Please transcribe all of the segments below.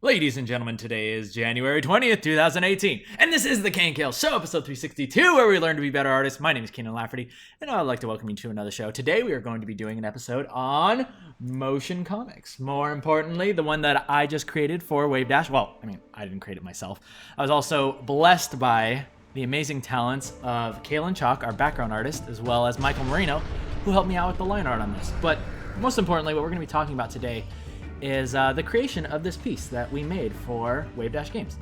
Ladies and gentlemen, today is January 20th, 2018, and this is the KNKL Show, episode 362, where we learn to be better artists. My name is Kienan Lafferty, and I'd like to welcome you to another show. Today, we are going to be doing an episode on motion comics. More importantly, the one that I just created for Wave Dash. Well, I didn't create it myself. I was also blessed by the amazing talents of Kalen Chalk, our background artist, as well as Michael Marino, who helped me out with the line art on this. But most importantly, what we're going to be talking about today is the creation of this piece that we made for Wave Dash Games.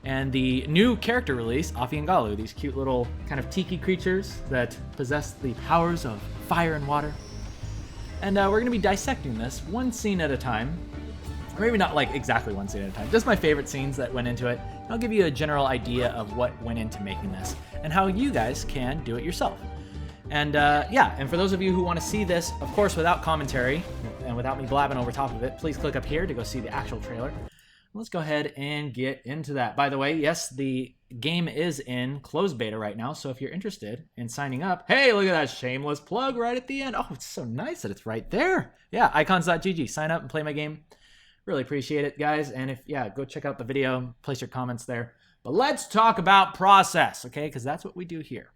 And the new character release, Afi and Galu, these cute little kind of tiki creatures that possess the powers of fire and water. And we're going to be dissecting this one scene at a time. Or maybe not like exactly one scene at a time, just my favorite scenes that went into it. I'll give you a general idea of what went into making this and how you guys can do it yourself. And and for those of you who want to see this, of course, without commentary and without me blabbing over top of it, please click up here to go see the actual trailer. Let's go ahead and get into that. By the way, yes, the game is in closed beta right now, so if you're interested in signing up, hey, look at that shameless plug right at the end. Oh, it's so nice that it's right there. Yeah, icons.gg. Sign up and play my game. Really appreciate it, guys. And go check out the video, place your comments there. But let's talk about process, okay? Because that's what we do here.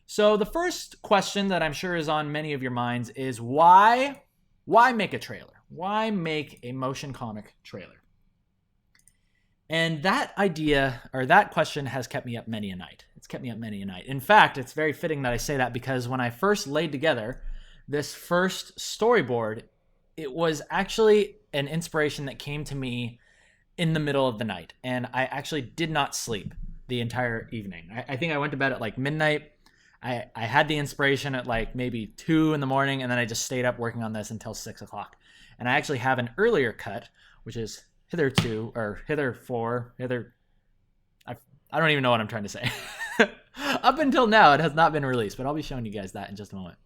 So the first question that I'm sure is on many of your minds is why make a trailer? Why make a motion comic trailer? And that idea, or that question, has kept me up many a night. It's kept me up many a night. In fact, it's very fitting that I say that because when I first laid together this first storyboard, it was actually an inspiration that came to me in the middle of the night. And I actually did not sleep the entire evening. I think I went to bed at like midnight. I had the inspiration at like maybe 2 in the morning, and then I just stayed up working on this until 6 o'clock. And I actually have an earlier cut, which is I don't even know what I'm trying to say. Up until now, it has not been released, but I'll be showing you guys that in just a moment.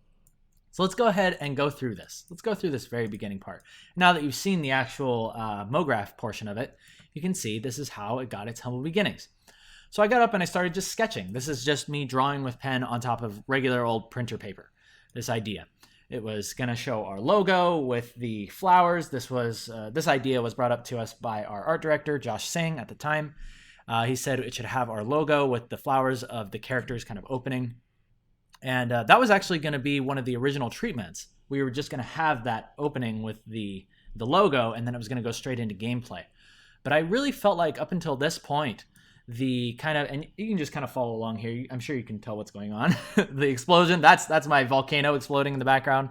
So let's go ahead and go through this. Let's go through this very beginning part. Now that you've seen the actual MoGraph portion of it, you can see this is how it got its humble beginnings. So I got up and I started just sketching. This is just me drawing with pen on top of regular old printer paper. This idea. It was going to show our logo with the flowers. This idea was brought up to us by our art director, Josh Singh, at the time. He said it should have our logo with the flowers of the characters kind of opening. And that was actually going to be one of the original treatments. We were just going to have that opening with the logo, and then it was going to go straight into gameplay. But I really felt like up until this point, and you can just kind of follow along here. I'm sure you can tell what's going on. The explosion, that's my volcano exploding in the background.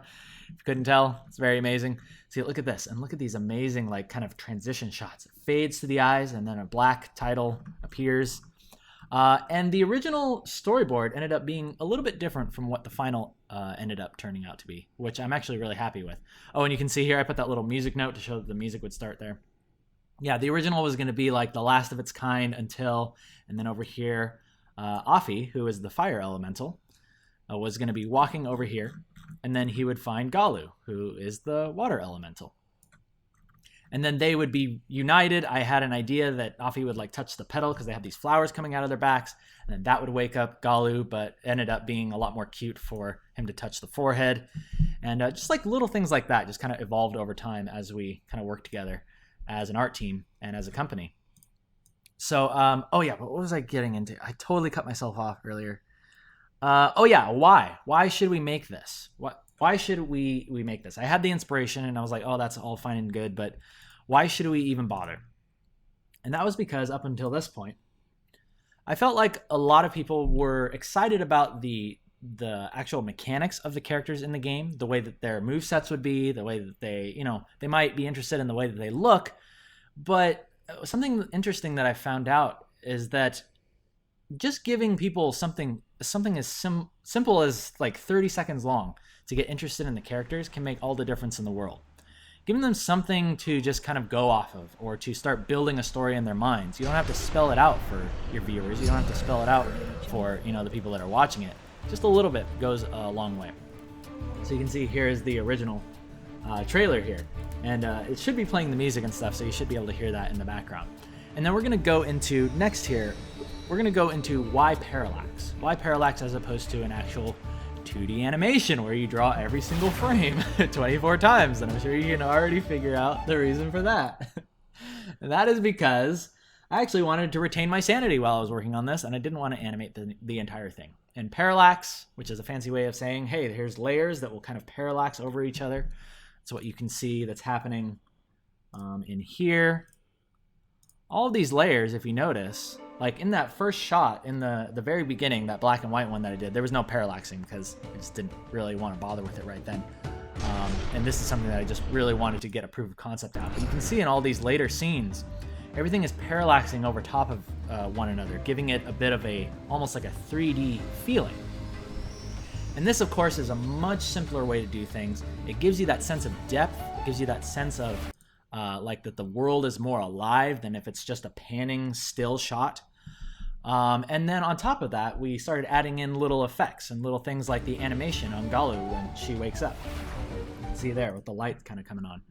If you couldn't tell, it's very amazing. See, look at this, and look at these amazing like kind of transition shots. It fades to the eyes, and then a black title appears. And the original storyboard ended up being a little bit different from what the final ended up turning out to be, which I'm actually really happy with. Oh, and you can see here I put that little music note to show that the music would start there. Yeah, the original was going to be like the last of its kind and then over here, Afi, who is the fire elemental, was going to be walking over here, and then he would find Galu, who is the water elemental. And then they would be united. I had an idea that Afi would like touch the petal because they have these flowers coming out of their backs, and then that would wake up Galu, but ended up being a lot more cute for him to touch the forehead. And just like little things like that just kind of evolved over time as we kind of worked together as an art team and as a company. So, but what was I getting into? I totally cut myself off earlier. Why? Why should we make this? Why should we make this? I had the inspiration and I was like, oh, that's all fine and good, but why should we even bother? And that was because up until this point, I felt like a lot of people were excited about the actual mechanics of the characters in the game, the way that their movesets would be, the way that they might be interested in the way that they look. But something interesting that I found out is that just giving people something as simple as like 30 seconds long to get interested in the characters can make all the difference in the world. Giving them something to just kind of go off of or to start building a story in their minds. You don't have to spell it out for your viewers. You don't have to spell it out for the people that are watching it. Just a little bit goes a long way. So you can see here is the original trailer here. And it should be playing the music and stuff, so you should be able to hear that in the background. And then we're going to go into, next here, we're going to go into why Parallax. Why Parallax as opposed to an actual 2D animation where you draw every single frame 24 times. And I'm sure you can already figure out the reason for that. That is because I actually wanted to retain my sanity while I was working on this, and I didn't want to animate the entire thing. And parallax, which is a fancy way of saying, hey, here's layers that will kind of parallax over each other. That's what you can see that's happening in here. All of these layers, if you notice, like in that first shot, in the very beginning, that black and white one that I did, there was no parallaxing because I just didn't really want to bother with it right then. And this is something that I just really wanted to get a proof of concept out. But you can see in all these later scenes, everything is parallaxing over top of one another, giving it a bit of almost like a 3D feeling. And this, of course, is a much simpler way to do things. It gives you that sense of depth. It gives you that sense of like that the world is more alive than if it's just a panning still shot. And then on top of that, we started adding in little effects and little things like the animation on Galu when she wakes up. See there with the light kind of coming on.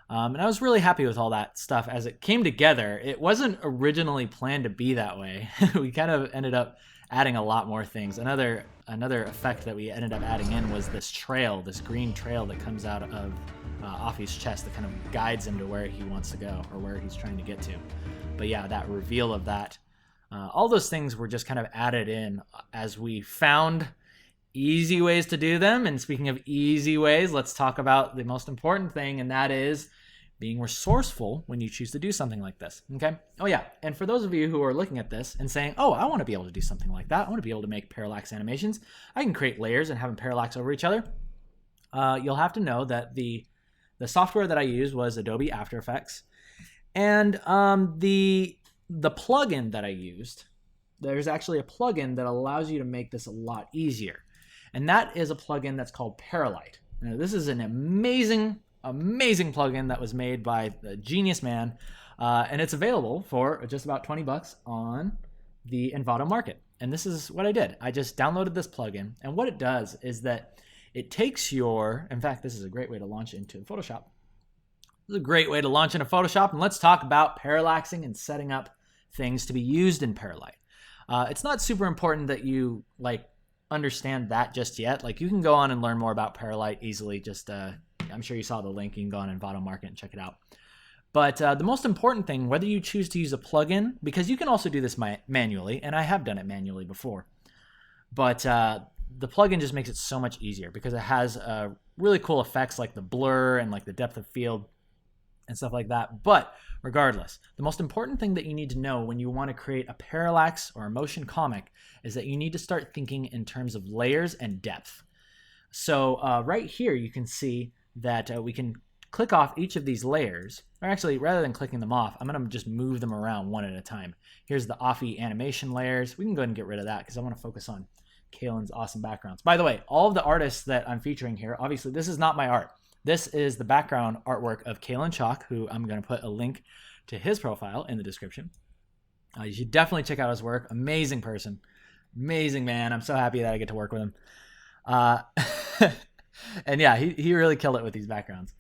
And I was really happy with all that stuff as it came together. It wasn't originally planned to be that way. We kind of ended up adding a lot more things. Another effect that we ended up adding in was this trail, this green trail that comes out of Afi's chest that kind of guides him to where he wants to go or where he's trying to get to. But yeah, that reveal of that, all those things were just kind of added in as we found easy ways to do them. And speaking of easy ways, let's talk about the most important thing, and that is being resourceful when you choose to do something like this, okay? Oh yeah, and for those of you who are looking at this and saying, oh, I want to be able to do something like that. I want to be able to make parallax animations. I can create layers and have them parallax over each other. You'll have to know that the software that I used was Adobe After Effects. And the plugin that I used, there's actually a plugin that allows you to make this a lot easier. And that is a plugin that's called Parallax. Now, this is an amazing plugin that was made by the genius man, and it's available for just about $20 on the Envato market. And this is what I did. I just downloaded this plugin, and what it does is that it takes in fact, this is a great way to launch into Photoshop. This is a great way to launch into Photoshop, and let's talk about parallaxing and setting up things to be used in Parallax. It's not super important that you understand that just yet. You can go on and learn more about Parallax easily. Just I'm sure you saw the link. You can go on Envato Market and check it out. But the most important thing, whether you choose to use a plugin, because you can also do this manually, and I have done it manually before, but the plugin just makes it so much easier because it has really cool effects like the blur and the depth of field and stuff like that. But regardless, the most important thing that you need to know when you want to create a parallax or a motion comic is that you need to start thinking in terms of layers and depth. So right here, you can see that we can click off each of these layers, or actually, rather than clicking them off, I'm going to just move them around one at a time. Here's the Afi animation layers. We can go ahead and get rid of that because I want to focus on Kalen's awesome backgrounds. By the way, all of the artists that I'm featuring here, obviously, this is not my art. This is the background artwork of Kalen Chalk, who I'm going to put a link to his profile in the description. You should definitely check out his work. Amazing person. Amazing man. I'm so happy that I get to work with him. And yeah, he really killed it with these backgrounds.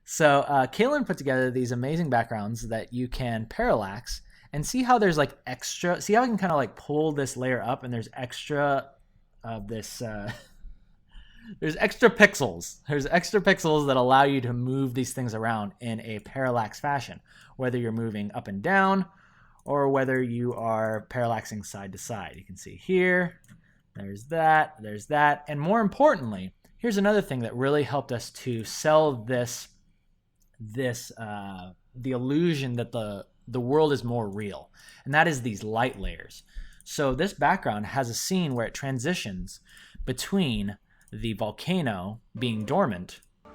So Kalen put together these amazing backgrounds that you can parallax and see how there's extra. See how I can kind of pull this layer up and there's extra of this. There's extra pixels. There's extra pixels that allow you to move these things around in a parallax fashion, whether you're moving up and down or whether you are parallaxing side to side. You can see here, there's that, and more importantly, here's another thing that really helped us to sell the illusion that the world is more real, and that is these light layers. So this background has a scene where it transitions between the volcano being dormant. You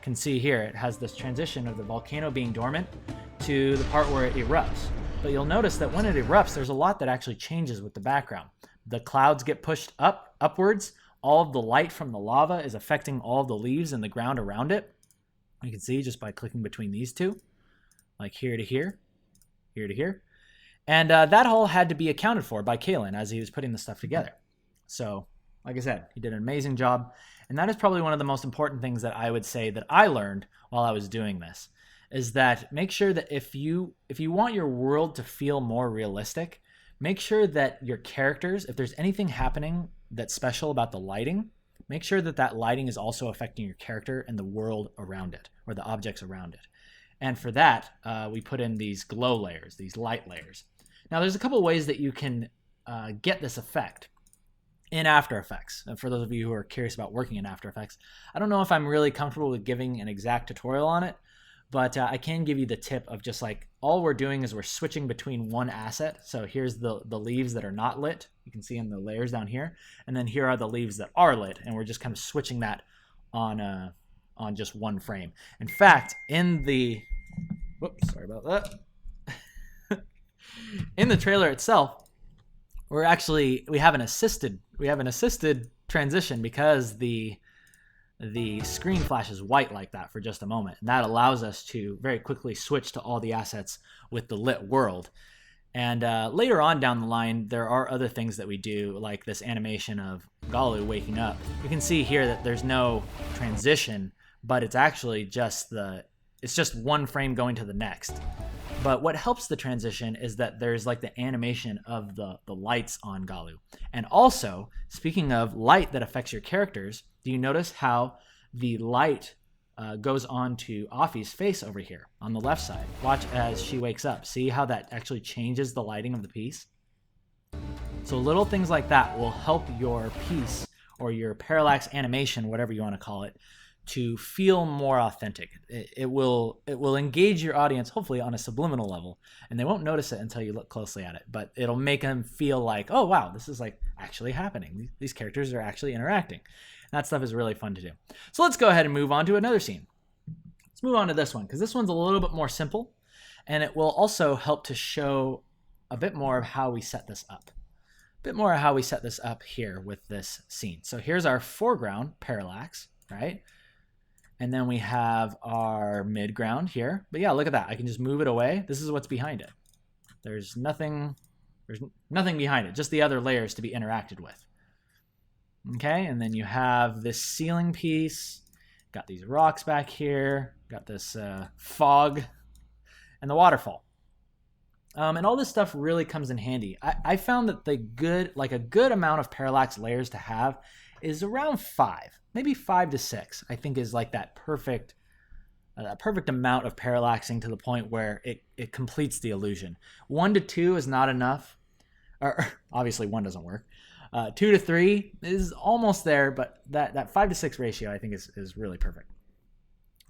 can see here it has this transition of the volcano being dormant to the part where it erupts. But you'll notice that when it erupts, there's a lot that actually changes with the background. The clouds get pushed upwards. All of the light from the lava is affecting all of the leaves and the ground around it. You can see just by clicking between these two, like here to here, here to here. And that all had to be accounted for by Kalen as he was putting the stuff together. So, like I said, he did an amazing job. And that is probably one of the most important things that I would say that I learned while I was doing this, is that make sure that if you want your world to feel more realistic, make sure that your characters, if there's anything happening that's special about the lighting, make sure that that lighting is also affecting your character and the world around it, or the objects around it. And for that, we put in these glow layers, these light layers. Now, there's a couple ways that you can get this effect in After Effects. And for those of you who are curious about working in After Effects, I don't know if I'm really comfortable with giving an exact tutorial on it, but I can give you the tip of just like all we're doing is we're switching between one asset. So here's the leaves that are not lit. You can see in the layers down here. And then here are the leaves that are lit. And we're just kind of switching that on just one frame. In fact, in the, whoops, sorry about that. In the trailer itself, we have an assisted transition because the screen flashes white like that for just a moment. And that allows us to very quickly switch to all the assets with the lit world. And later on down the line, there are other things that we do, like this animation of Galu waking up. You can see here that there's no transition, but it's actually just one frame going to the next. But what helps the transition is that there's like the animation of the lights on Galu. And also, speaking of light that affects your characters, do you notice how the light goes on to Afi's face over here on the left side? Watch as she wakes up. See how that actually changes the lighting of the piece? So little things like that will help your piece or your parallax animation, whatever you want to call it, to feel more authentic. It will engage your audience, hopefully on a subliminal level, and they won't notice it until you look closely at it, but it'll make them feel like, oh wow, this is like actually happening. These characters are actually interacting. That stuff is really fun to do. So let's go ahead and move on to another scene. Let's move on to this one, because this one's a little bit more simple, and it will also help to show a bit more of how we set this up. A bit more of how we set this up here with this scene. So here's our foreground parallax, right? And then we have our midground here. But yeah, look at that. I can just move it away. This is what's behind it. There's nothing behind it, just the other layers to be interacted with. Okay, and then you have this ceiling piece. Got these rocks back here. Got this fog and the waterfall. And all this stuff really comes in handy. I found that a good amount of parallax layers to have is around 5, maybe 5 to 6. I think is like that perfect amount of parallaxing to the point where it completes the illusion. 1 to 2 is not enough, or obviously 1 doesn't work. 2 to 3 is almost there, but that 5 to 6 ratio I think is really perfect.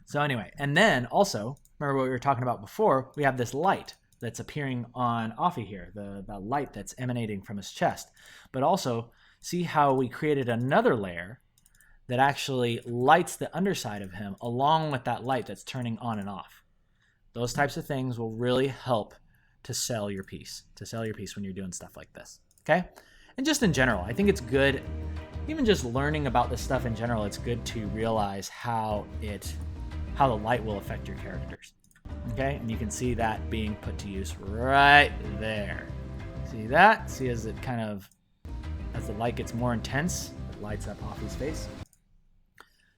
So anyway, and then also remember what we were talking about before. We have this light that's appearing on Afi here, the light that's emanating from his chest, but also see how we created another layer that actually lights the underside of him along with that light that's turning on and off. Those types of things will really help to sell your piece when you're doing stuff like this, okay? And just in general, I think it's good, even just learning about this stuff in general, it's good to realize how the light will affect your characters, okay? And you can see that being put to use right there. See that? See as it kind of, as the light gets more intense, it lights up Afi's face.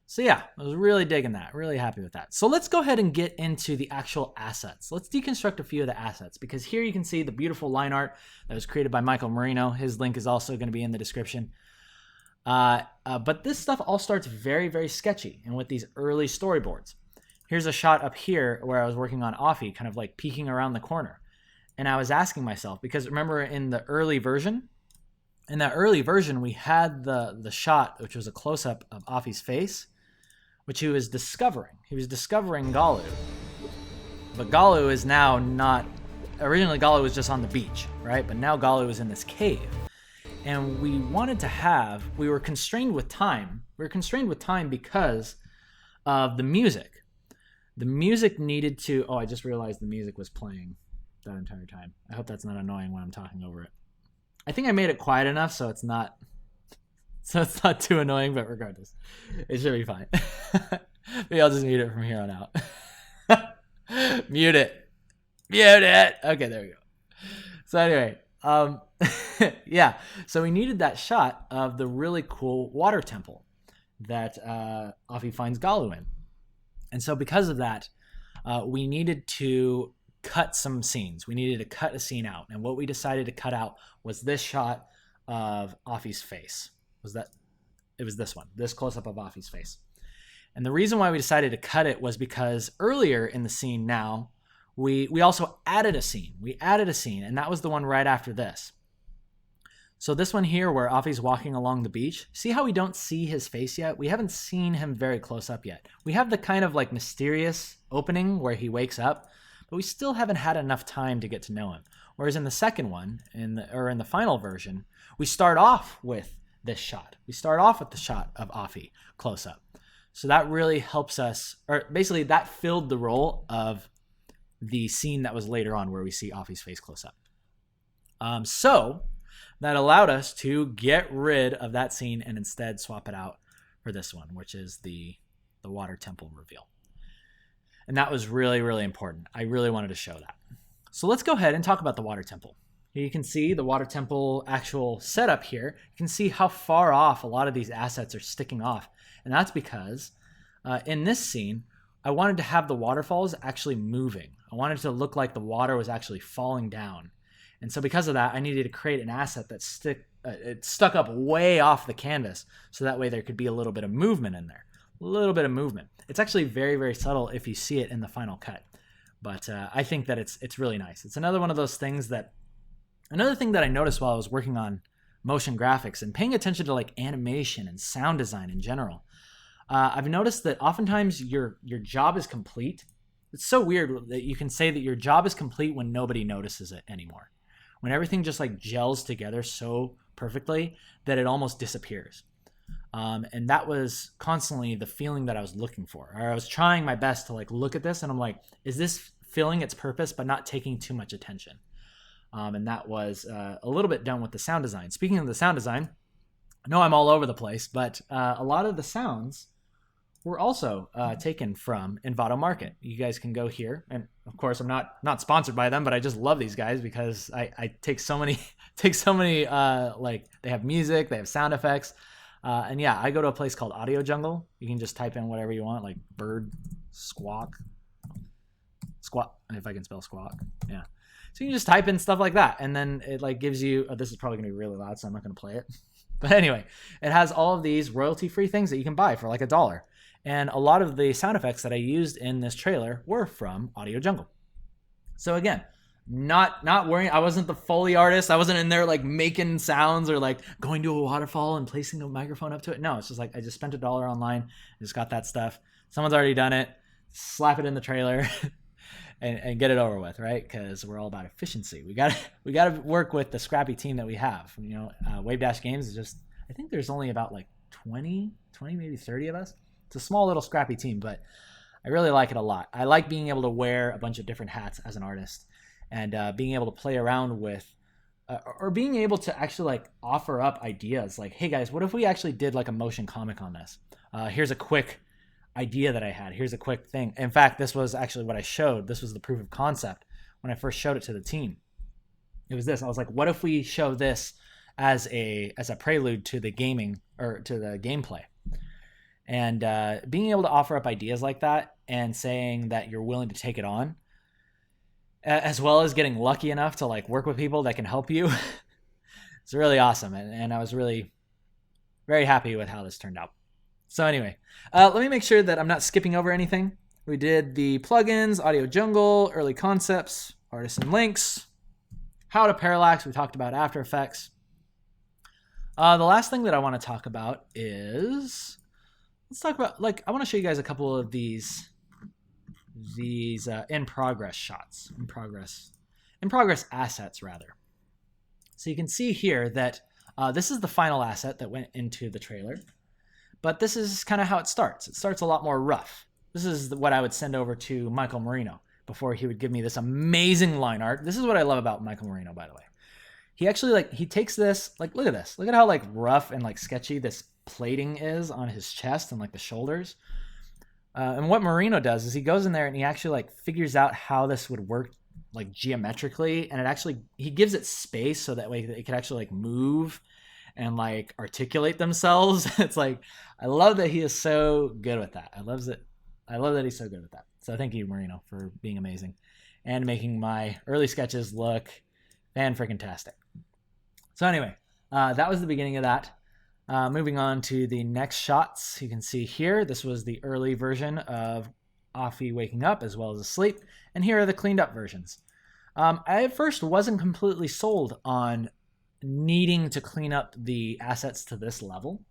So yeah, I was really digging that, really happy with that. So let's go ahead and get into the actual assets. Let's deconstruct a few of the assets, because here you can see the beautiful line art that was created by Michael Marino. His link is also going to be in the description. But this stuff all starts very, very sketchy and with these early storyboards. Here's a shot up here where I was working on Afi, kind of like peeking around the corner. And I was asking myself, because remember in the early version, we had the shot, which was a close-up of Afi's face, which he was discovering. He was discovering Galu. But Galu is now not... Originally, Galu was just on the beach, right? But now Galu is in this cave. And we wanted to have... We were constrained with time. We were constrained with time because of the music. The music needed to... Oh, I just realized the music was playing that entire time. I hope that's not annoying when I'm talking over it. I think I made it quiet enough so it's not too annoying, but regardless, it should be fine. Maybe I'll just mute it from here on out. Mute it. Okay, there we go. So anyway, yeah. So we needed that shot of the really cool water temple that Afi finds Galu in. And so because of that, we needed to cut some scenes. We needed to cut a scene out. And what we decided to cut out was this shot of Afi's face. It was this one, this close-up of Afi's face. And the reason why we decided to cut it was because earlier in the scene now, we also added a scene. We added a scene, and that was the one right after this. So this one here where Afi's walking along the beach, see how we don't see his face yet? We haven't seen him very close up yet. We have the kind of like mysterious opening where he wakes up, but we still haven't had enough time to get to know him. Whereas in the second one, in the final version, we start off with this shot. We start off with the shot of Afi close up. So that really helps us, or basically that filled the role of the scene that was later on where we see Afi's face close up. So that allowed us to get rid of that scene and instead swap it out for this one, which is the water temple reveal. And that was really, really important. I really wanted to show that. So let's go ahead and talk about the water temple. Here you can see the water temple actual setup here. You can see how far off a lot of these assets are sticking off. And that's because in this scene, I wanted to have the waterfalls actually moving. I wanted it to look like the water was actually falling down. And so because of that, I needed to create an asset that it stuck up way off the canvas, so that way there could be a little bit of movement in there. A little bit of movement. It's actually very, very subtle if you see it in the final cut. But I think that it's really nice. It's another one of those things another thing that I noticed while I was working on motion graphics and paying attention to like animation and sound design in general. I've noticed that oftentimes your job is complete. It's so weird that you can say that your job is complete when nobody notices it anymore. When everything just like gels together so perfectly that it almost disappears. And that was constantly the feeling that I was looking for. Or I was trying my best to like look at this and I'm like, is this filling its purpose but not taking too much attention? And that was a little bit done with the sound design. Speaking of the sound design, I know I'm all over the place, but a lot of the sounds were also taken from Envato Market. You guys can go here, and of course I'm not sponsored by them, but I just love these guys because I take so many like they have music, they have sound effects, and yeah, I go to a place called Audio Jungle. You can just type in whatever you want, like bird, squawk, if I can spell squawk, yeah. So you can just type in stuff like that, and then it like gives you. This is probably gonna be really loud, so I'm not gonna play it. But anyway, it has all of these royalty-free things that you can buy for like $1. And a lot of the sound effects that I used in this trailer were from Audio Jungle. So again, not worrying. I wasn't the Foley artist. I wasn't in there like making sounds or like going to a waterfall and placing a microphone up to it. No, it's just like I just spent $1 online. I just got that stuff. Someone's already done it. Slap it in the trailer and get it over with, right? Because we're all about efficiency. We got to work with the scrappy team that we have. You know, Wave Dash Games is just, I think there's only about like 20, maybe 30 of us. It's a small little scrappy team, but I really like it a lot. I like being able to wear a bunch of different hats as an artist and being able to play around with or being able to actually like offer up ideas like, hey guys, what if we actually did like a motion comic on this? Here's a quick idea that I had. Here's a quick thing. In fact, this was actually what I showed. This was the proof of concept when I first showed it to the team. It was this. I was like, what if we show this as a prelude to the gaming or to the gameplay? And being able to offer up ideas like that and saying that you're willing to take it on, as well as getting lucky enough to like work with people that can help you, it's really awesome. And I was really very happy with how this turned out. So anyway, let me make sure that I'm not skipping over anything. We did the plugins, Audio Jungle, early concepts, artisan links, how to Parallax. We talked about After Effects. The last thing that I want to talk about is... let's talk about, like, I want to show you guys a couple of these in progress shots, in progress assets rather. So you can see here that this is the final asset that went into the trailer, but this is kind of how it starts. It starts a lot more rough. This is what I would send over to Michael Marino before he would give me this amazing line art. This is what I love about Michael Marino, by the way. He actually like, he takes this, like, look at this. Look at how like rough and like sketchy this plating is on his chest and like the shoulders. And what Marino does is he goes in there and he actually like figures out how this would work like geometrically, and it actually, he gives it space so that way it could actually like move and like articulate themselves. It's like, I love that he is so good with that. I love that he's so good with that. So thank you, Marino, for being amazing and making my early sketches look fan-freaking-tastic. So anyway, that was the beginning of that. Moving on to the next shots, you can see here, this was the early version of Offie waking up as well as asleep, and here are the cleaned up versions. I at first wasn't completely sold on needing to clean up the assets to this level,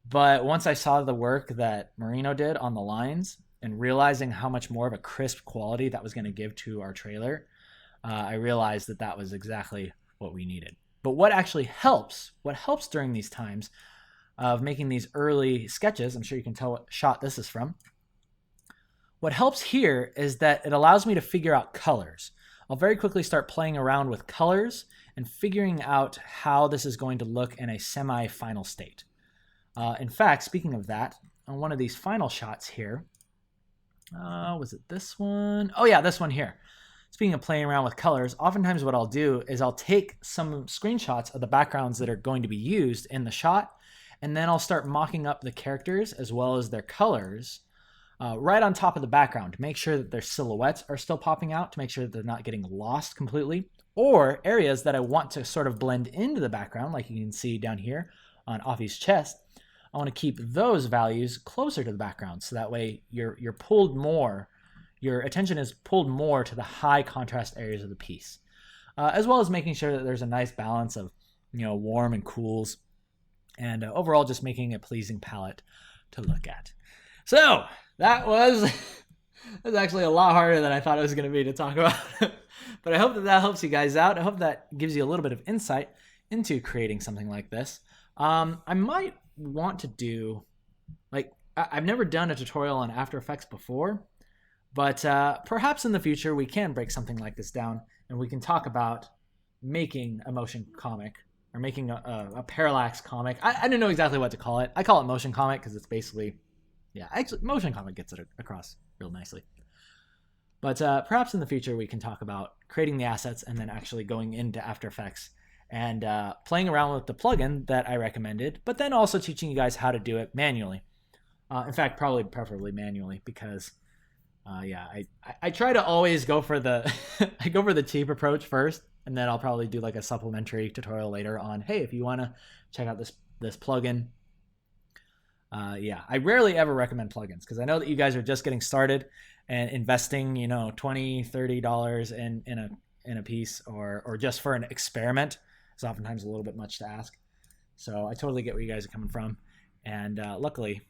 but once I saw the work that Marino did on the lines and realizing how much more of a crisp quality that was going to give to our trailer, I realized that that was exactly what we needed. But what actually helps, during these times of making these early sketches, I'm sure you can tell what shot this is from. What helps here is that it allows me to figure out colors. I'll very quickly start playing around with colors and figuring out how this is going to look in a semi-final state. In fact, speaking of that, on one of these final shots here, was it this one? Oh yeah, this one here. Speaking of playing around with colors, oftentimes what I'll do is I'll take some screenshots of the backgrounds that are going to be used in the shot, and then I'll start mocking up the characters as well as their colors right on top of the background to make sure that their silhouettes are still popping out, to make sure that they're not getting lost completely, or areas that I want to sort of blend into the background, like you can see down here on Offie's chest. I want to keep those values closer to the background, so that way you're pulled more. Your attention is pulled more to the high contrast areas of the piece, as well as making sure that there's a nice balance of, warm and cools, and overall just making a pleasing palette to look at. So that was actually a lot harder than I thought it was going to be to talk about, but I hope that helps you guys out. I hope that gives you a little bit of insight into creating something like this. I might want to do, I've never done a tutorial on After Effects before. But perhaps in the future we can break something like this down and we can talk about making a motion comic or making a parallax comic. I don't know exactly what to call it. I call it motion comic because it's basically, actually motion comic gets it across real nicely. But perhaps in the future we can talk about creating the assets and then actually going into After Effects and playing around with the plugin that I recommended, but then also teaching you guys how to do it manually. In fact, preferably manually, because I try to always go for the I go for the cheap approach first, and then I'll probably do like a supplementary tutorial later on, hey, if you want to check out this plugin. I rarely ever recommend plugins because I know that you guys are just getting started and investing, $20, $30 in a piece or just for an experiment is oftentimes a little bit much to ask. So I totally get where you guys are coming from, and luckily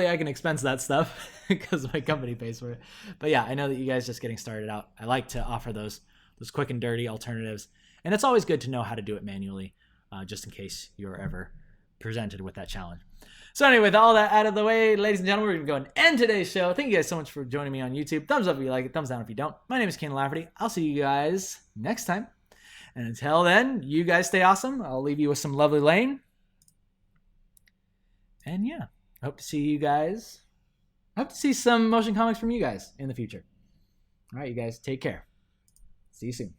I can expense that stuff because my company pays for it. But I know that you guys just getting started out. I like to offer those quick and dirty alternatives. And it's always good to know how to do it manually, just in case you're ever presented with that challenge. So anyway, with all that out of the way, ladies and gentlemen, we're going to go and end today's show. Thank you guys so much for joining me on YouTube. Thumbs up if you like it. Thumbs down if you don't. My name is Kienan Lafferty. I'll see you guys next time. And until then, you guys stay awesome. I'll leave you with some lovely Lane. And I hope to see you guys. I hope to see some motion comics from you guys in the future. All right, you guys, take care. See you soon.